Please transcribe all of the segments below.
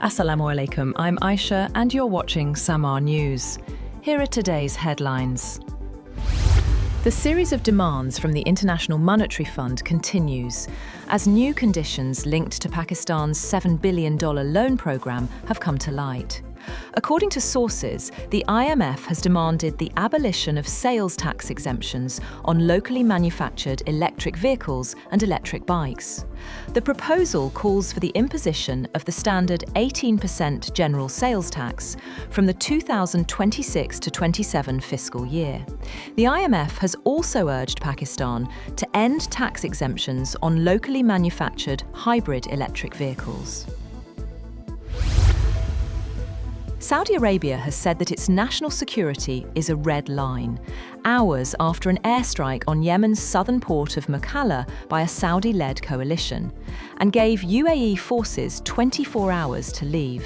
Assalamu alaikum, I'm Aisha and you're watching Samaa News. Here are today's headlines. The series of demands from the International Monetary Fund continues as new conditions linked to Pakistan's $7 billion loan programme have come to light. According to sources, the IMF has demanded the abolition of sales tax exemptions on locally manufactured electric vehicles and electric bikes. The proposal calls for the imposition of the standard 18% general sales tax from the 2026-27 fiscal year. The IMF has also urged Pakistan to end tax exemptions on locally manufactured hybrid electric vehicles. Saudi Arabia has said that its national security is a red line, hours after an airstrike on Yemen's southern port of Mukalla by a Saudi-led coalition, and gave UAE forces 24 hours to leave,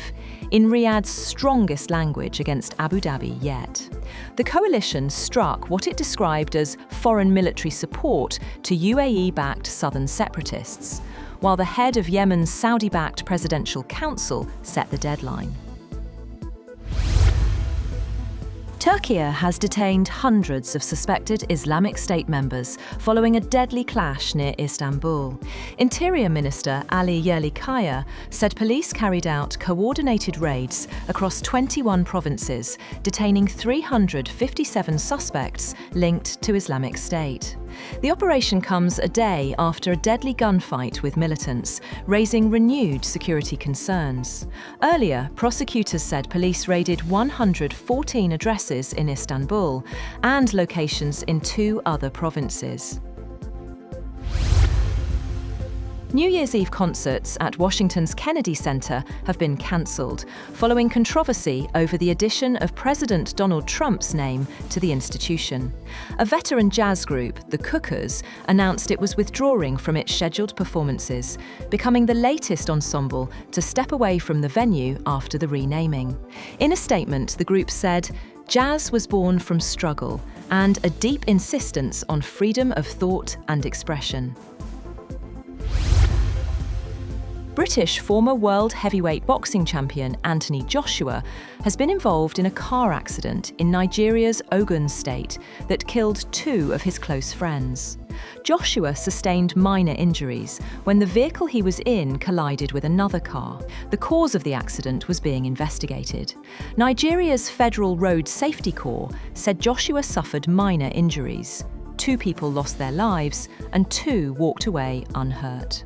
in Riyadh's strongest language against Abu Dhabi yet. The coalition struck what it described as foreign military support to UAE-backed southern separatists, while the head of Yemen's Saudi-backed Presidential Council set the deadline. Turkey has detained hundreds of suspected Islamic State members following a deadly clash near Istanbul. Interior Minister Ali Yerlikaya said police carried out coordinated raids across 21 provinces, detaining 357 suspects linked to Islamic State. The operation comes a day after a deadly gunfight with militants, raising renewed security concerns. Earlier, prosecutors said police raided 114 addresses in Istanbul and locations in 2 other provinces. New Year's Eve concerts at Washington's Kennedy Center have been cancelled, following controversy over the addition of President Donald Trump's name to the institution. A veteran jazz group, the Cookers, announced it was withdrawing from its scheduled performances, becoming the latest ensemble to step away from the venue after the renaming. In a statement, the group said, "Jazz was born from struggle and a deep insistence on freedom of thought and expression." British former world heavyweight boxing champion Anthony Joshua has been involved in a car accident in Nigeria's Ogun state that killed 2 of his close friends. Joshua sustained minor injuries when the vehicle he was in collided with another car. The cause of the accident was being investigated. Nigeria's Federal Road Safety Corps said Joshua suffered minor injuries. 2 people lost their lives and 2 walked away unhurt.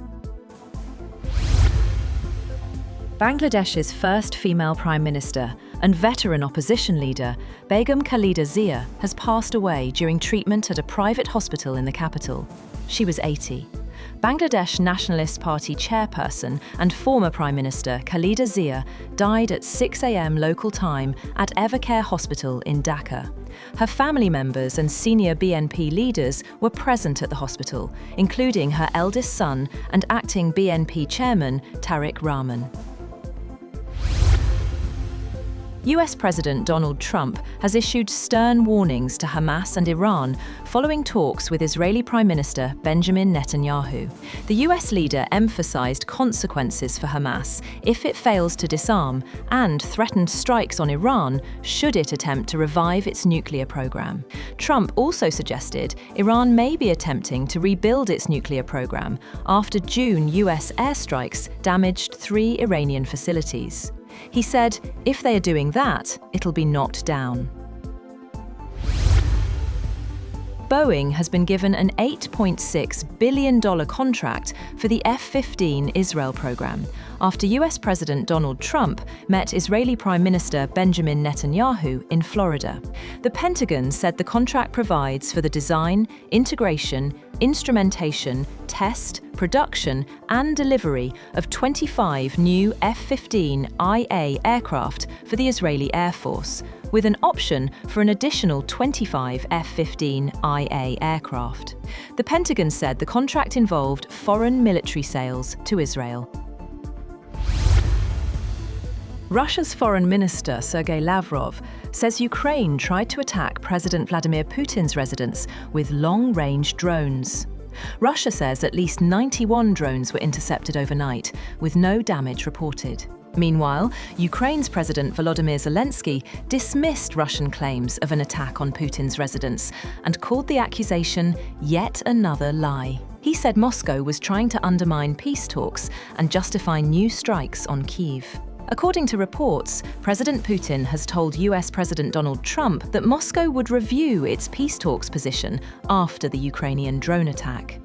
Bangladesh's first female Prime Minister and veteran opposition leader, Begum Khaleda Zia, has passed away during treatment at a private hospital in the capital. She was 80. Bangladesh Nationalist Party chairperson and former Prime Minister Khaleda Zia died at 6 a.m. local time at Evercare Hospital in Dhaka. Her family members and senior BNP leaders were present at the hospital, including her eldest son and acting BNP chairman Tariq Rahman. US President Donald Trump has issued stern warnings to Hamas and Iran following talks with Israeli Prime Minister Benjamin Netanyahu. The US leader emphasized consequences for Hamas if it fails to disarm and threatened strikes on Iran should it attempt to revive its nuclear program. Trump also suggested Iran may be attempting to rebuild its nuclear program after June US airstrikes damaged 3 Iranian facilities. He said, if they are doing that, it'll be knocked down. Boeing has been given an $8.6 billion contract for the F-15 Israel program after US President Donald Trump met Israeli Prime Minister Benjamin Netanyahu in Florida. The Pentagon said the contract provides for the design, integration, instrumentation, test, production and delivery of 25 new F-15IA aircraft for the Israeli Air Force, with an option for an additional 25 F-15IA aircraft. The Pentagon said the contract involved foreign military sales to Israel. Russia's Foreign Minister Sergei Lavrov says Ukraine tried to attack President Vladimir Putin's residence with long-range drones. Russia says at least 91 drones were intercepted overnight, with no damage reported. Meanwhile, Ukraine's President Volodymyr Zelensky dismissed Russian claims of an attack on Putin's residence and called the accusation yet another lie. He said Moscow was trying to undermine peace talks and justify new strikes on Kyiv. According to reports, President Putin has told US President Donald Trump that Moscow would review its peace talks position after the Ukrainian drone attack.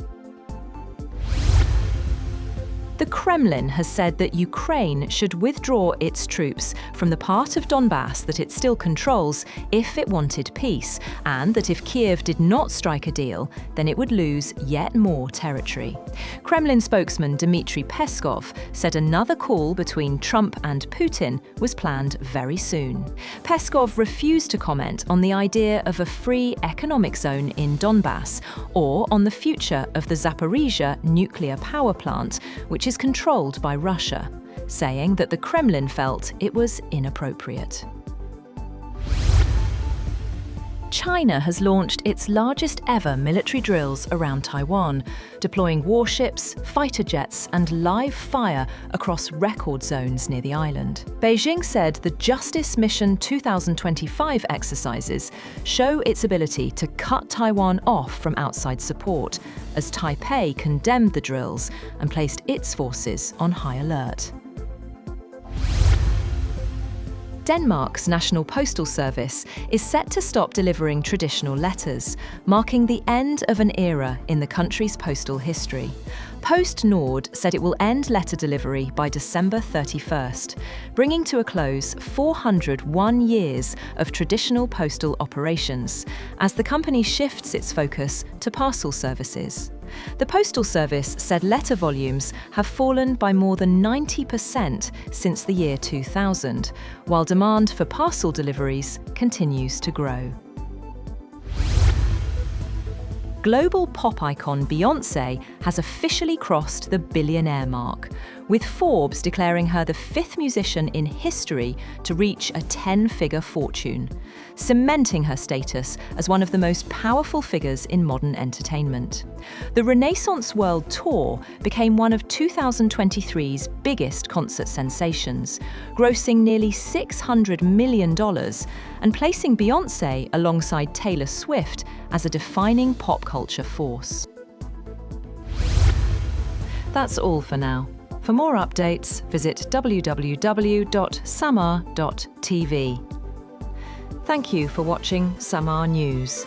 The Kremlin has said that Ukraine should withdraw its troops from the part of Donbass that it still controls if it wanted peace, and that if Kyiv did not strike a deal, then it would lose yet more territory. Kremlin spokesman Dmitry Peskov said another call between Trump and Putin was planned very soon. Peskov refused to comment on the idea of a free economic zone in Donbass or on the future of the Zaporizhzhia nuclear power plant, which is controlled by Russia, saying that the Kremlin felt it was inappropriate. China has launched its largest ever military drills around Taiwan, deploying warships, fighter jets, and live fire across record zones near the island. Beijing said the Justice Mission 2025 exercises show its ability to cut Taiwan off from outside support, as Taipei condemned the drills and placed its forces on high alert. Denmark's National Postal Service is set to stop delivering traditional letters, marking the end of an era in the country's postal history. Post Nord said it will end letter delivery by December 31st, bringing to a close 401 years of traditional postal operations, as the company shifts its focus to parcel services. The Postal Service said letter volumes have fallen by more than 90% since the year 2000, while demand for parcel deliveries continues to grow. Global pop icon Beyoncé has officially crossed the billionaire mark, with Forbes declaring her the fifth musician in history to reach a 10-figure fortune, cementing her status as one of the most powerful figures in modern entertainment. The Renaissance World Tour became one of 2023's biggest concert sensations, grossing nearly $600 million and placing Beyoncé alongside Taylor Swift as a defining pop culture force. That's all for now. For more updates, visit www.samaa.tv. Thank you for watching Samaa News.